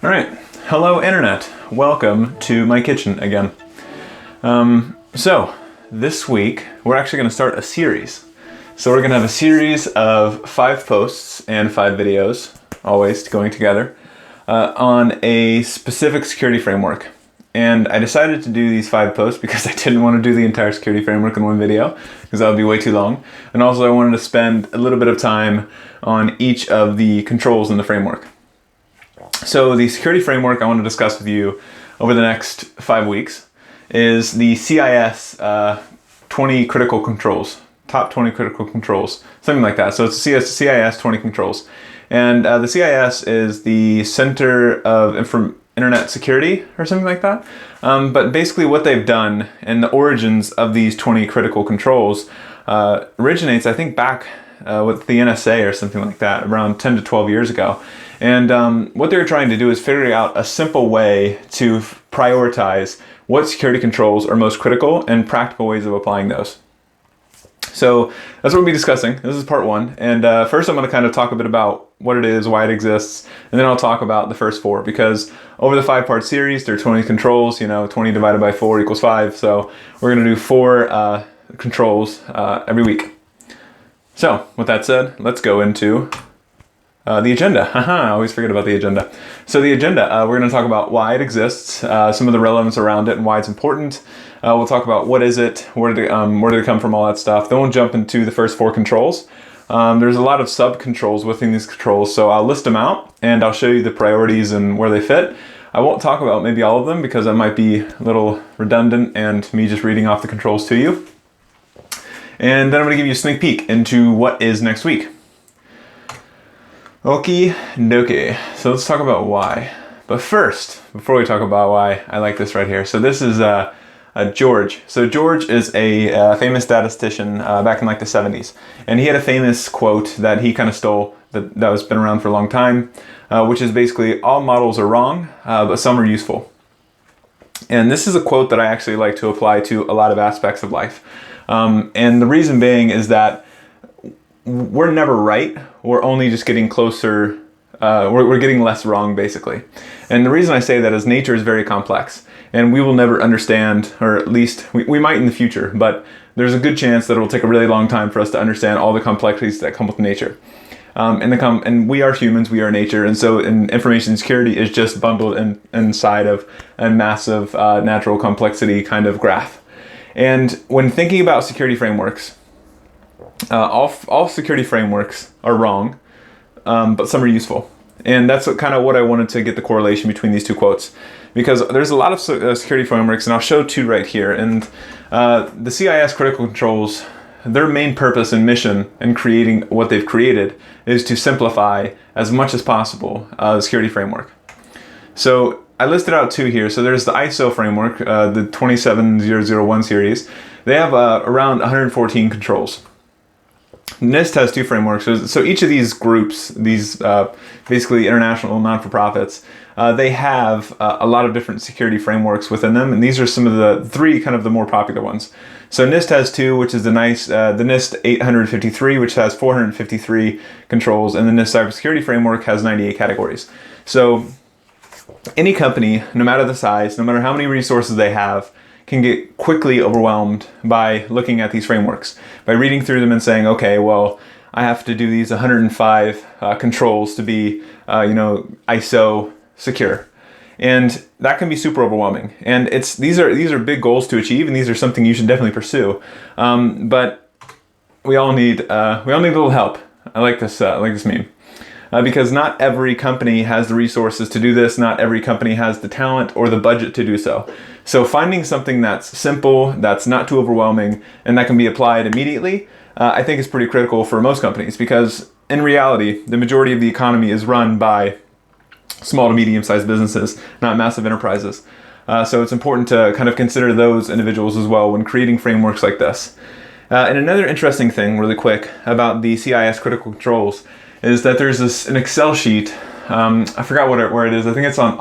All right, hello Internet. Welcome to my kitchen again. So this week we're actually going to start a series. So we're going to have a series of 5 posts and 5 videos, always going together, on a specific security framework. And I decided to do these 5 posts because I didn't want to do the entire security framework in one video, because that would be way too long. And also I wanted to spend a little bit of time on each of the controls in the framework. So the security framework I want to discuss with you over the next 5 weeks is the CIS 20 critical controls, top 20 critical controls, something like that. So it's CIS 20 controls. And the CIS is the Center of Internet Security or something like that. But basically what they've done and the origins of these 20 critical controls originates, I think, back with the NSA or something like that, around 10 to 12 years ago. And what they're trying to do is figure out a simple way to prioritize what security controls are most critical and practical ways of applying those. So that's what we'll be discussing. This is part 1. And first I'm going to kind of talk a bit about what it is, why it exists, and then I'll talk about the first 4, because over the 5-part series there are 20 controls, 20 divided by 4 equals 5. So we're going to do 4 controls every week. So with that said, let's go into the agenda. I always forget about the agenda. So the agenda, we're going to talk about why it exists, some of the relevance around it and why it's important. We'll talk about what is it, where did it come from, all that stuff. Then we'll jump into the first 4 controls. There's a lot of sub-controls within these controls, so I'll list them out and I'll show you the priorities and where they fit. I won't talk about maybe all of them because that might be a little redundant and me just reading off the controls to you. And then I'm going to give you a sneak peek into what is next week. Okie dokie. So let's talk about why. But first, before we talk about why, I like this right here. So this is George. So George is a famous statistician back in like the 70s. And he had a famous quote that he kind of stole that was been around for a long time, which is basically, all models are wrong, but some are useful. And this is a quote that I actually like to apply to a lot of aspects of life. And the reason being is that we're never right. We're only just getting closer. We're getting less wrong, basically. And the reason I say that is nature is very complex, and we will never understand, or at least we might in the future, but there's a good chance that it will take a really long time for us to understand all the complexities that come with nature. And we are humans, we are nature, and so information security is just bundled inside of a massive natural complexity kind of graph. And when thinking about security frameworks, all security frameworks are wrong, but some are useful. And that's what I wanted to get the correlation between these 2 quotes. Because there's a lot of security frameworks, and I'll show 2 right here. And the CIS critical controls, their main purpose and mission in creating what they've created is to simplify as much as possible the security framework. So I listed out 2 here. So there's the ISO framework, the 27001 series. They have around 114 controls. NIST has 2 frameworks. So each of these groups, these basically international non-for-profits, they have a lot of different security frameworks within them, and these are some of the 3 kind of the more popular ones. So NIST has 2, which is the NIST 853, which has 453 controls, and the NIST cybersecurity framework has 98 categories. So any company, no matter the size, no matter how many resources they have, can get quickly overwhelmed by looking at these frameworks, by reading through them and saying, okay, well, I have to do these 105 controls to be, ISO secure. And that can be super overwhelming. And these are big goals to achieve, and these are something you should definitely pursue. But we all need a little help. I like this meme. Because not every company has the resources to do this. Not every company has the talent or the budget to do so. So finding something that's simple, that's not too overwhelming, and that can be applied immediately, I think is pretty critical for most companies, because in reality, the majority of the economy is run by small to medium-sized businesses, not massive enterprises. So it's important to kind of consider those individuals as well when creating frameworks like this. And another interesting thing, really quick, about the CIS critical controls is that there's an Excel sheet. I forgot where it is. I think it's on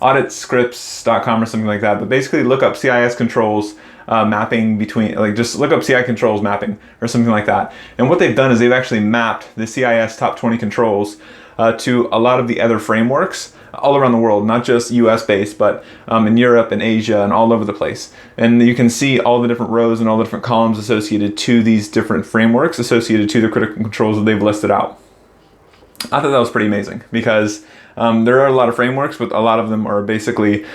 auditscripts.com or something like that. But basically look up CIS controls mapping between, just look up CI controls mapping or something like that. And what they've done is they've actually mapped the CIS top 20 controls to a lot of the other frameworks all around the world, not just US based, but in Europe and Asia and all over the place. And you can see all the different rows and all the different columns associated to these different frameworks associated to the critical controls that they've listed out. I thought that was pretty amazing because there are a lot of frameworks, but a lot of them are basically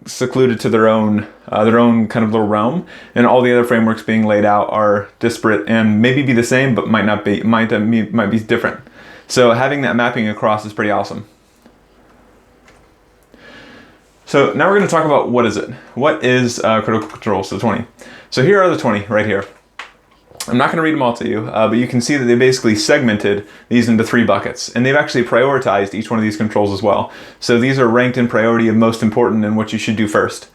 secluded to their own kind of little realm, and all the other frameworks being laid out are disparate and maybe be the same, but might be different. So having that mapping across is pretty awesome. So now we're going to talk about what is it. What is critical controls? So 20. So here are the 20 right here. I'm not going to read them all to you, but you can see that they basically segmented these into 3 buckets, and they've actually prioritized each one of these controls as well. So these are ranked in priority of most important and what you should do first,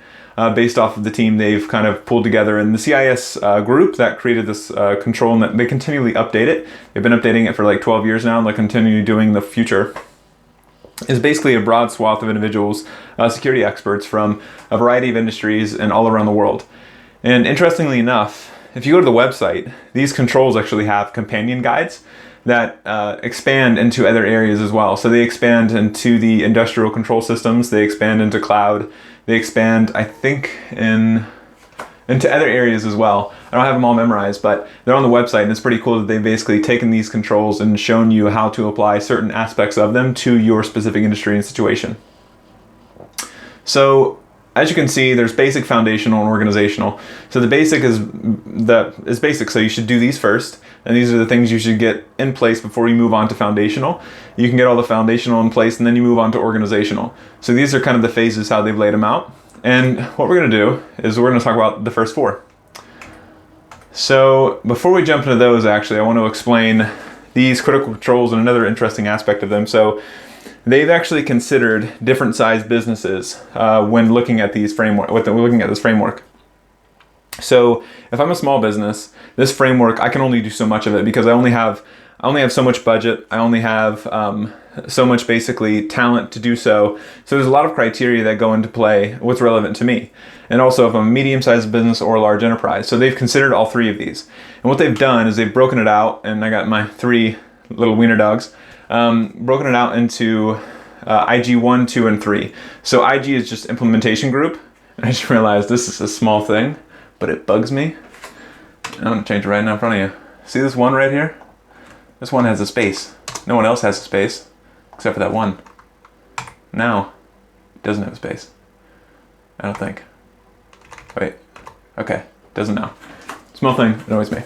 based off of the team they've kind of pulled together. And the CIS group that created this control, and they continually update it. They've been updating it for like 12 years now, and they'll continue doing in the future. Is basically a broad swath of individuals, security experts from a variety of industries and all around the world. And interestingly enough, if you go to the website, these controls actually have companion guides that expand into other areas as well. So they expand into the industrial control systems, they expand into cloud, they expand, I think, into other areas as well. I don't have them all memorized, but they're on the website, and it's pretty cool that they've basically taken these controls and shown you how to apply certain aspects of them to your specific industry and situation. So as you can see, there's basic, foundational, and organizational. So the basic is basic, so you should do these first, and these are the things you should get in place before you move on to foundational. You can get all the foundational in place, and then you move on to organizational. So these are kind of the phases, how they've laid them out. And what we're going to do is we're going to talk about the first 4. So before we jump into those, actually, I want to explain these critical controls and another interesting aspect of them. So they've actually considered different sized businesses when looking at these looking at this framework. So if I'm a small business, this framework, I can only do so much of it because I only have so much budget. I only have so much basically talent to do so. So there's a lot of criteria that go into play, what's relevant to me. And also if I'm a medium-sized business or a large enterprise. So they've considered all 3 of these. And what they've done is they've broken it out, and I got my 3 little wiener dogs, broken it out into IG 1, 2, and 3. So IG is just implementation group. And I just realized this is a small thing, but it bugs me. I'm gonna change it right now in front of you. See this one right here? This one has a space. No one else has a space, except for that one. Now, it doesn't have a space. I don't think. Wait, okay, doesn't now. Small thing, it annoys me.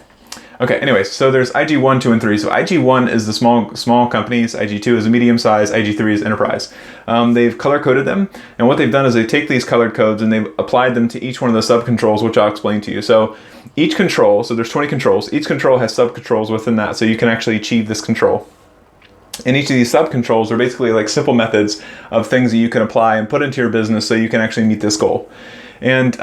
Okay, anyways, so there's IG 1, 2, and 3. So IG 1 is the small companies, IG 2 is a medium size, IG 3 is enterprise. They've color coded them, and what they've done is they take these colored codes and they've applied them to each one of the sub controls, which I'll explain to you. So each control, so there's 20 controls, each control has sub controls within that, so you can actually achieve this control. And each of these sub controls are basically like simple methods of things that you can apply and put into your business so you can actually meet this goal. And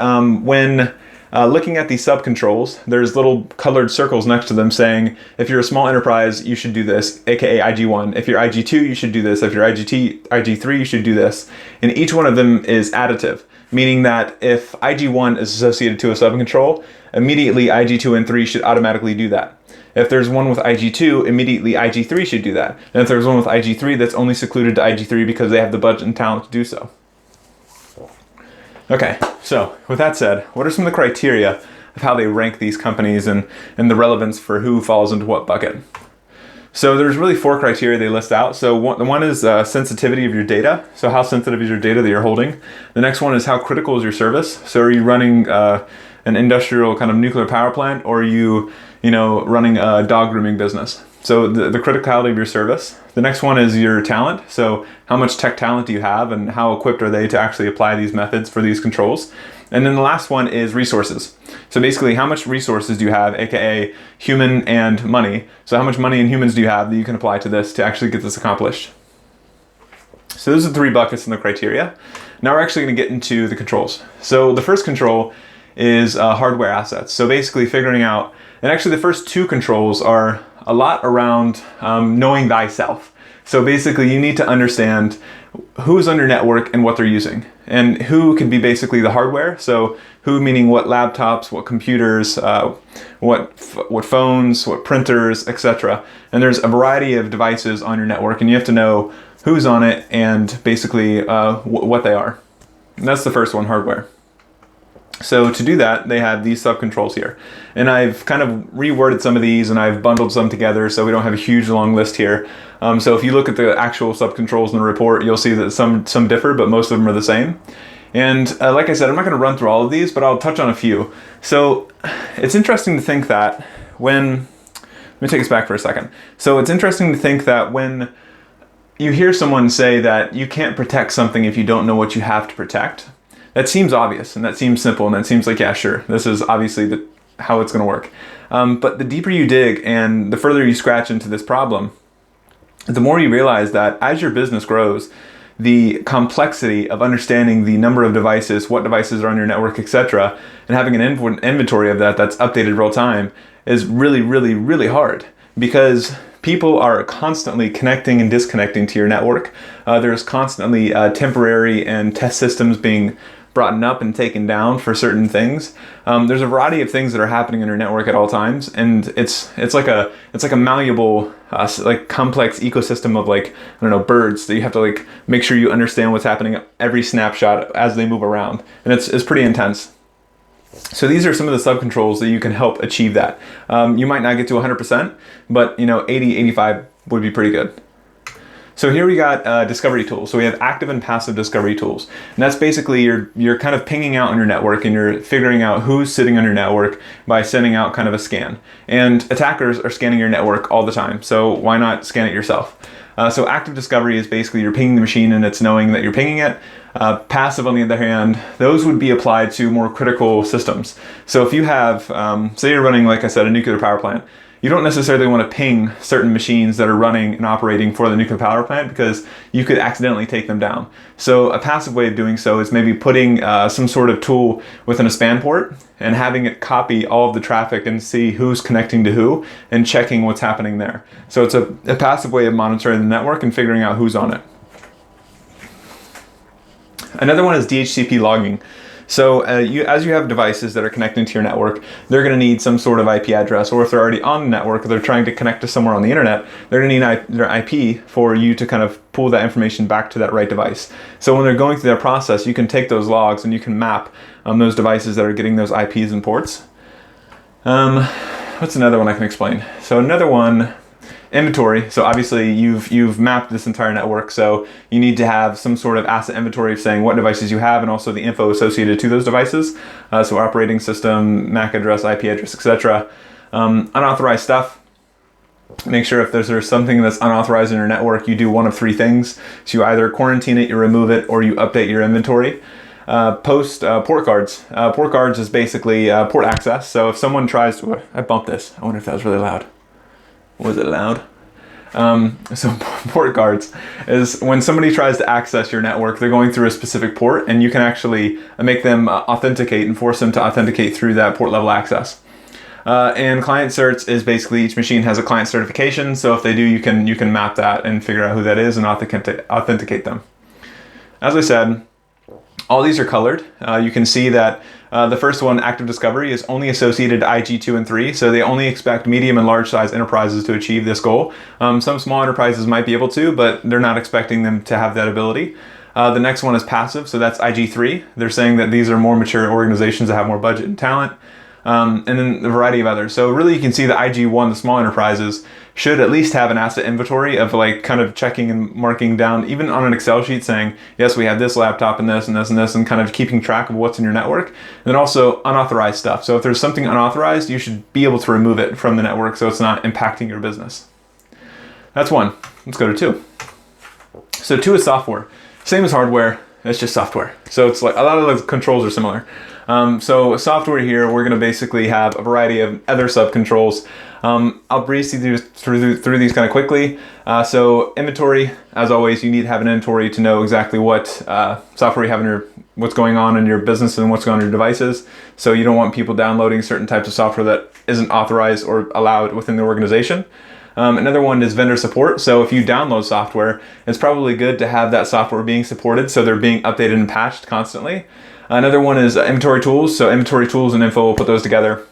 when looking at these sub controls, there's little colored circles next to them saying, if you're a small enterprise, you should do this, aka IG1. If you're IG2, you should do this. If you're IG3, you should do this. And each one of them is additive, meaning that if IG1 is associated to a sub control, immediately IG2 and 3 should automatically do that. If there's one with IG2, immediately IG3 should do that. And if there's one with IG3, that's only secluded to IG3 because they have the budget and talent to do so. Okay, so with that said, what are some of the criteria of how they rank these companies and the relevance for who falls into what bucket? So there's really 4 criteria they list out. So one is sensitivity of your data. So how sensitive is your data that you're holding? The next one is how critical is your service? So are you running an industrial kind of nuclear power plant, or are you running a dog grooming business? So the criticality of your service. The next one is your talent. So how much tech talent do you have, and how equipped are they to actually apply these methods for these controls? And then the last one is resources. So basically, how much resources do you have, aka human and money? So how much money and humans do you have that you can apply to this to actually get this accomplished? So those are the 3 buckets in the criteria. Now we're actually going to get into the controls. So the first control is hardware assets. So basically figuring out, and actually the first 2 controls are a lot around knowing thyself. So basically you need to understand who's on your network and what they're using. And who could be basically the hardware. So who meaning what laptops, what computers, what phones, what printers, etc. And there's a variety of devices on your network, and you have to know who's on it and basically what they are. And that's the first one, hardware. So to do that, they have these subcontrols here. And I've kind of reworded some of these and I've bundled some together so we don't have a huge long list here. So if you look at the actual subcontrols in the report, you'll see that some differ, but most of them are the same. And like I said, I'm not going to run through all of these, but I'll touch on a few. So it's interesting to think that when, let me take us back for a second. So it's interesting to think that when you hear someone say that you can't protect something if you don't know what you have to protect, that seems obvious and that seems simple and that seems like, yeah, sure, this is obviously how it's going to work. But the deeper you dig and the further you scratch into this problem, the more you realize that as your business grows, the complexity of understanding the number of devices, what devices are on your network, etc., and having an inventory of that's updated real time is really, really, really hard, because people are constantly connecting and disconnecting to your network. There's constantly temporary and test systems being brought up and taken down for certain things. There's a variety of things that are happening in your network at all times, and it's like a malleable, like complex ecosystem of, like, I don't know, birds that you have to like make sure you understand what's happening every snapshot as they move around, and it's pretty intense. So these are some of the subcontrols that you can help achieve that. You might not get to 100%, but 80, 85 would be pretty good. So here we got discovery tools. So we have active and passive discovery tools. And that's basically you're kind of pinging out on your network and you're figuring out who's sitting on your network by sending out kind of a scan. And attackers are scanning your network all the time. So why not scan it yourself? So active discovery is basically you're pinging the machine and it's knowing that you're pinging it. Passive, on the other hand, those would be applied to more critical systems. So if you have, say you're running, like I said, a nuclear power plant, you don't necessarily want to ping certain machines that are running and operating for the nuclear power plant because you could accidentally take them down. So a passive way of doing so is maybe putting some sort of tool within a span port and having it copy all of the traffic and see who's connecting to who and checking what's happening there. So it's a passive way of monitoring the network and figuring out who's on it. Another one is DHCP logging. So as you have devices that are connecting to your network, they're going to need some sort of IP address, or if they're already on the network, or they're trying to connect to somewhere on the internet, they're going to need their IP for you to kind of pull that information back to that right device. So when they're going through that process, you can take those logs and you can map those devices that are getting those IPs and ports. What's another one I can explain? So another one, inventory. So obviously you've mapped this entire network, so you need to have some sort of asset inventory of saying what devices you have and also the info associated to those devices. So operating system, MAC address, IP address, etc. Unauthorized stuff. Make sure if there's something that's unauthorized in your network, you do one of three things. So you either quarantine it, you remove it, or you update your inventory. Post port guards. Port guards is basically port access. So if someone tries to, I bumped this. I wonder if that was really loud. Was it loud? So port guards is when somebody tries to access your network, they're going through a specific port, and you can actually make them authenticate and force them to authenticate through that port level access. And client certs is basically each machine has a client certification. So if they do, you can map that and figure out who that is and authenticate them. As I said, all these are colored. You can see that the first one, active discovery, is only associated to IG 2 and 3, so they only expect medium and large size enterprises to achieve this goal. Some small enterprises might be able to, but they're not expecting them to have that ability. The next one is passive, so that's IG 3. They're saying that these are more mature organizations that have more budget and talent. And then a variety of others. So really you can see the IG1, the small enterprises, should at least have an asset inventory of like kind of checking and marking down, even on an Excel sheet saying, yes, we have this laptop and this and this and this, and kind of keeping track of what's in your network. And then also unauthorized stuff. So if there's something unauthorized, you should be able to remove it from the network so it's not impacting your business. That's one. Let's go to two. So two is software. Same as hardware, it's just software. So it's like a lot of the controls are similar. So software here, we're going to basically have a variety of other sub-controls. I'll breeze through these kind of quickly. So inventory, as always, you need to have an inventory to know exactly what software you have what's going on in your business and what's going on in your devices. So you don't want people downloading certain types of software that isn't authorized or allowed within the organization. Another one is vendor support. So if you download software, it's probably good to have that software being supported so they're being updated and patched constantly. Another one is inventory tools. So inventory tools and info, we'll put those together.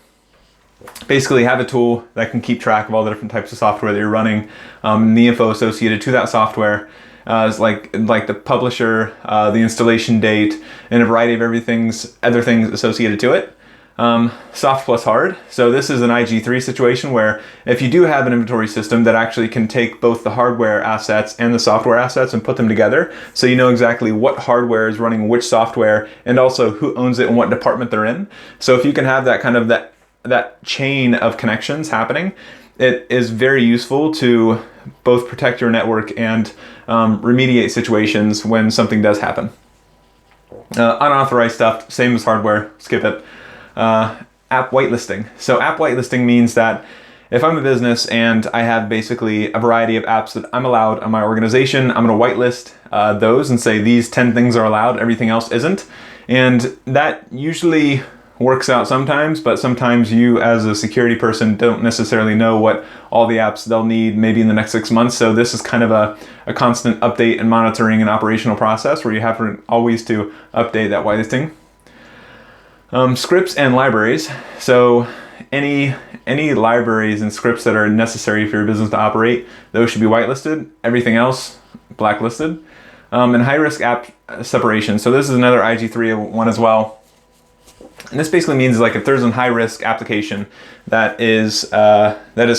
Basically have a tool that can keep track of all the different types of software that you're running, the info associated to that software, is like the publisher, the installation date, and a variety of other things associated to it. Soft plus hard. So this is an IG3 situation where if you do have an inventory system that actually can take both the hardware assets and the software assets and put them together, so you know exactly what hardware is running which software and also who owns it and what department they're in. So if you can have that kind of that chain of connections happening, it is very useful to both protect your network and remediate situations when something does happen. Unauthorized stuff, same as hardware, skip it. App whitelisting. So app whitelisting means that if I'm a business and I have basically a variety of apps that I'm allowed on my organization, I'm going to whitelist those and say these 10 things are allowed, everything else isn't. And that usually works out sometimes, but sometimes you as a security person don't necessarily know what all the apps they'll need maybe in the next 6 months. So this is kind of a constant update and monitoring and operational process where you have to always to update that whitelisting. Scripts and libraries. So any libraries and scripts that are necessary for your business to operate, those should be whitelisted. Everything else, blacklisted. And high-risk app separation. So this is another IG3 one as well. And this basically means like if there's a high-risk application that is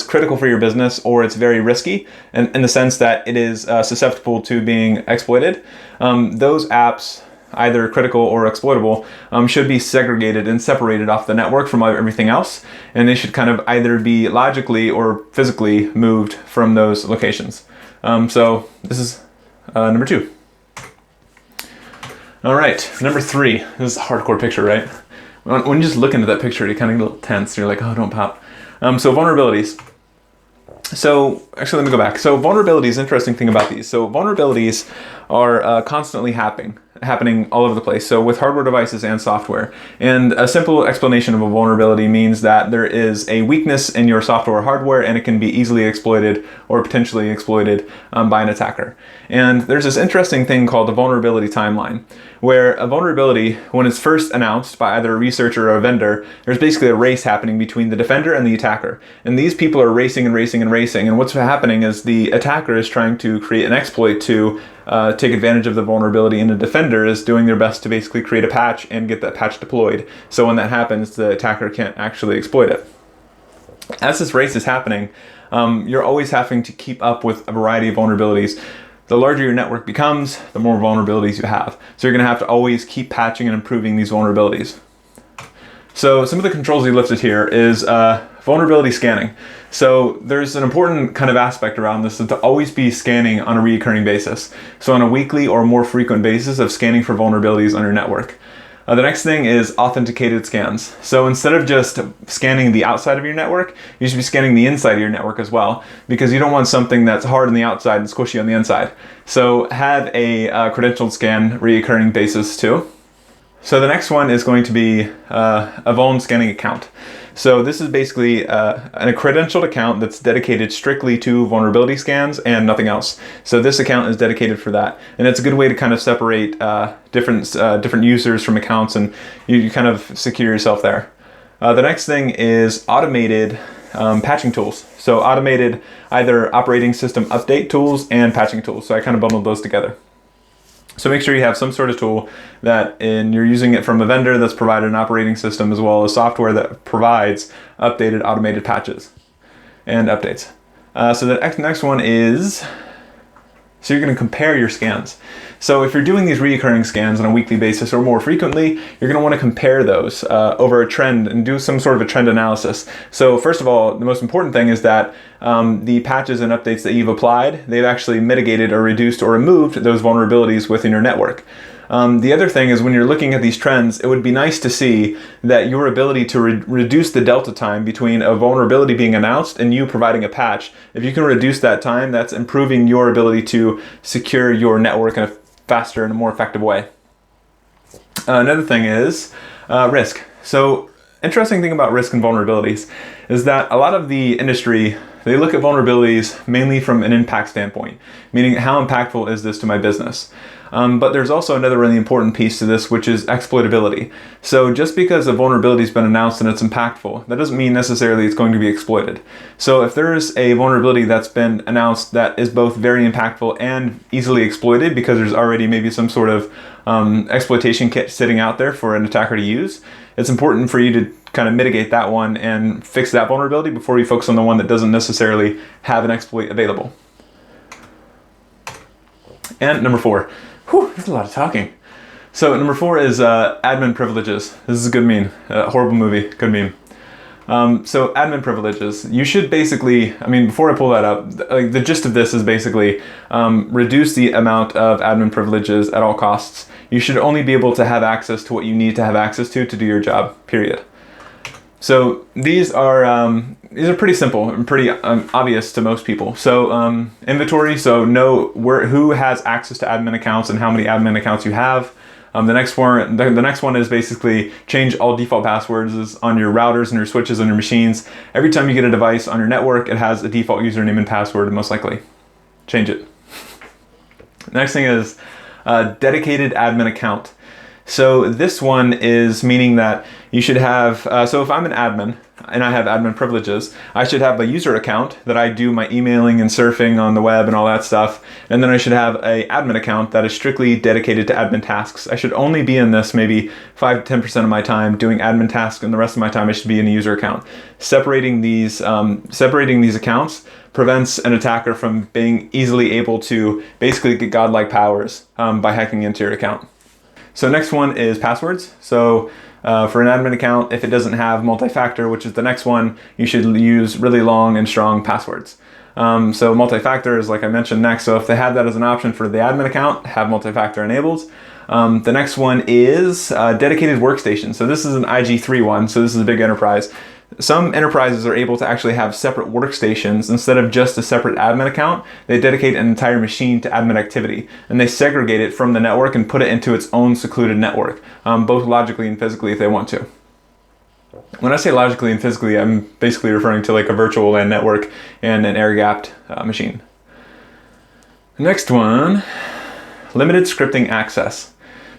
critical for your business, or it's very risky in the sense that it is susceptible to being exploited, those apps, either critical or exploitable, should be segregated and separated off the network from everything else, and they should kind of either be logically or physically moved from those locations. So this is number 2. All right, number 3. This is a hardcore picture, right? When you just look into that picture, you kind of get a little tense. You're like, oh, don't pop. So vulnerabilities. So actually, let me go back. So vulnerabilities, interesting thing about these. So vulnerabilities are constantly happening all over the place. So with hardware devices and software. And a simple explanation of a vulnerability means that there is a weakness in your software or hardware, and it can be easily exploited or potentially exploited by an attacker. And there's this interesting thing called the vulnerability timeline, where a vulnerability, when it's first announced by either a researcher or a vendor, there's basically a race happening between the defender and the attacker. And these people are racing and racing and racing. And what's happening is the attacker is trying to create an exploit to take advantage of the vulnerability, and the defender is doing their best to basically create a patch and get that patch deployed. So when that happens, the attacker can't actually exploit it. As this race is happening, you're always having to keep up with a variety of vulnerabilities. The larger your network becomes, the more vulnerabilities you have. So you're going to have to always keep patching and improving these vulnerabilities. So some of the controls you listed here is vulnerability scanning. So there's an important kind of aspect around this, is to always be scanning on a recurring basis. So on a weekly or more frequent basis of scanning for vulnerabilities on your network. The next thing is authenticated scans. So instead of just scanning the outside of your network, you should be scanning the inside of your network as well, because you don't want something that's hard on the outside and squishy on the inside. So have a credentialed scan recurring basis too. So the next one is going to be a vuln scanning account. So this is basically a credentialed account that's dedicated strictly to vulnerability scans and nothing else. So this account is dedicated for that. And it's a good way to kind of separate different users from accounts, and you kind of secure yourself there. The next thing is automated patching tools. So automated either operating system update tools and patching tools. So I kind of bundled those together. So make sure you have some sort of tool that you're using it from a vendor that's provided an operating system, as well as software that provides updated automated patches and updates. So the next one is, so you're going to compare your scans. So if you're doing these recurring scans on a weekly basis or more frequently, you're going to want to compare those over a trend and do some sort of a trend analysis. So first of all, the most important thing is that the patches and updates that you've applied, they've actually mitigated or reduced or removed those vulnerabilities within your network. The other thing is, when you're looking at these trends, it would be nice to see that your ability to reduce the delta time between a vulnerability being announced and you providing a patch. If you can reduce that time, that's improving your ability to secure your network in a faster and a more effective way. Another thing is risk. So interesting thing about risk and vulnerabilities is that a lot of the industry they look at vulnerabilities mainly from an impact standpoint, meaning how impactful is this to my business? But there's also another really important piece to this, which is exploitability. So just because a vulnerability has been announced and it's impactful, that doesn't mean necessarily it's going to be exploited. So if there's a vulnerability that's been announced that is both very impactful and easily exploited because there's already maybe some sort of exploitation kit sitting out there for an attacker to use, it's important for you to kind of mitigate that one and fix that vulnerability before you focus on the one that doesn't necessarily have an exploit available. And number 4. Whew, there's a lot of talking. So number 4 is admin privileges. This is a good meme. Horrible movie, good meme. So admin privileges. You should basically, I mean, before I pull that up, like the gist of this is basically reduce the amount of admin privileges at all costs. You should only be able to have access to what you need to have access to do your job, period. So these are pretty simple and pretty obvious to most people. So inventory, so know who has access to admin accounts and how many admin accounts you have. The next one is basically change all default passwords on your routers and your switches on your machines. Every time you get a device on your network, it has a default username and password, most likely. Change it. Next thing is dedicated admin account. So this one is meaning that you should have, so if I'm an admin and I have admin privileges, I should have a user account that I do my emailing and surfing on the web and all that stuff. And then I should have a admin account that is strictly dedicated to admin tasks. I should only be in this maybe 5 to 10% of my time doing admin tasks, and the rest of my time I should be in a user account. Separating these accounts prevents an attacker from being easily able to basically get godlike powers by hacking into your account. So next one is passwords. So for an admin account, if it doesn't have multi-factor, which is the next one, you should use really long and strong passwords. So multi-factor is like I mentioned next. So if they have that as an option for the admin account, have multi-factor enabled. The next one is dedicated workstation. So this is an IG3 one. So this is a big enterprise. Some enterprises are able to actually have separate workstations instead of just a separate admin account. They dedicate an entire machine to admin activity, and they segregate it from the network and put it into its own secluded network, both logically and physically if they want to. When I say logically and physically, I'm basically referring to like a virtual LAN network and an air-gapped machine. Next one, limited scripting access.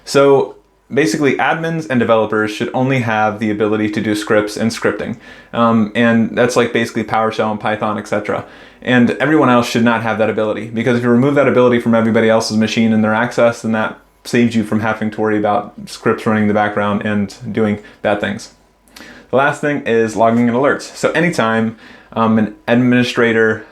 So basically, admins and developers should only have the ability to do scripts and scripting. And that's like basically PowerShell and Python, etc. And everyone else should not have that ability, because if you remove that ability from everybody else's machine and their access, then that saves you from having to worry about scripts running in the background and doing bad things. The last thing is logging and alerts. So anytime an administrator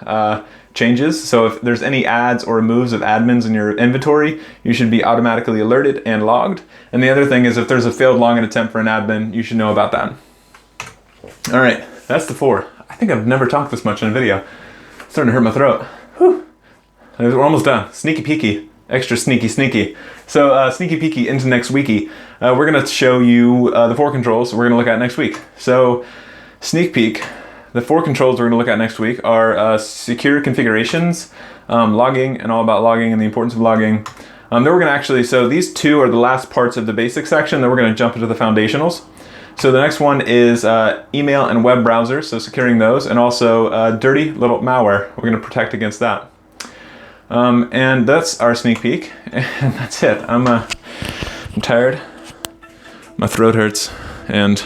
changes, so if there's any adds or removes of admins in your inventory, you should be automatically alerted and logged. And the other thing is if there's a failed login attempt for an admin, you should know about that. All right, that's the 4. I think I've never talked this much in a video. It's starting to hurt my throat. Whew. We're almost done. Sneaky peeky, extra sneaky. So sneaky peeky into next weeky. We're gonna show you the 4 controls we're gonna look at next week. So sneak peek. The 4 controls we're going to look at next week are secure configurations, logging, and all about logging and the importance of logging. Then we're going to actually, so these 2 are the last parts of the basic section. Then we're going to jump into the foundationals. So the next one is email and web browsers, so securing those, and also dirty little malware. We're going to protect against that. And that's our sneak peek, and that's it. I'm tired, my throat hurts, and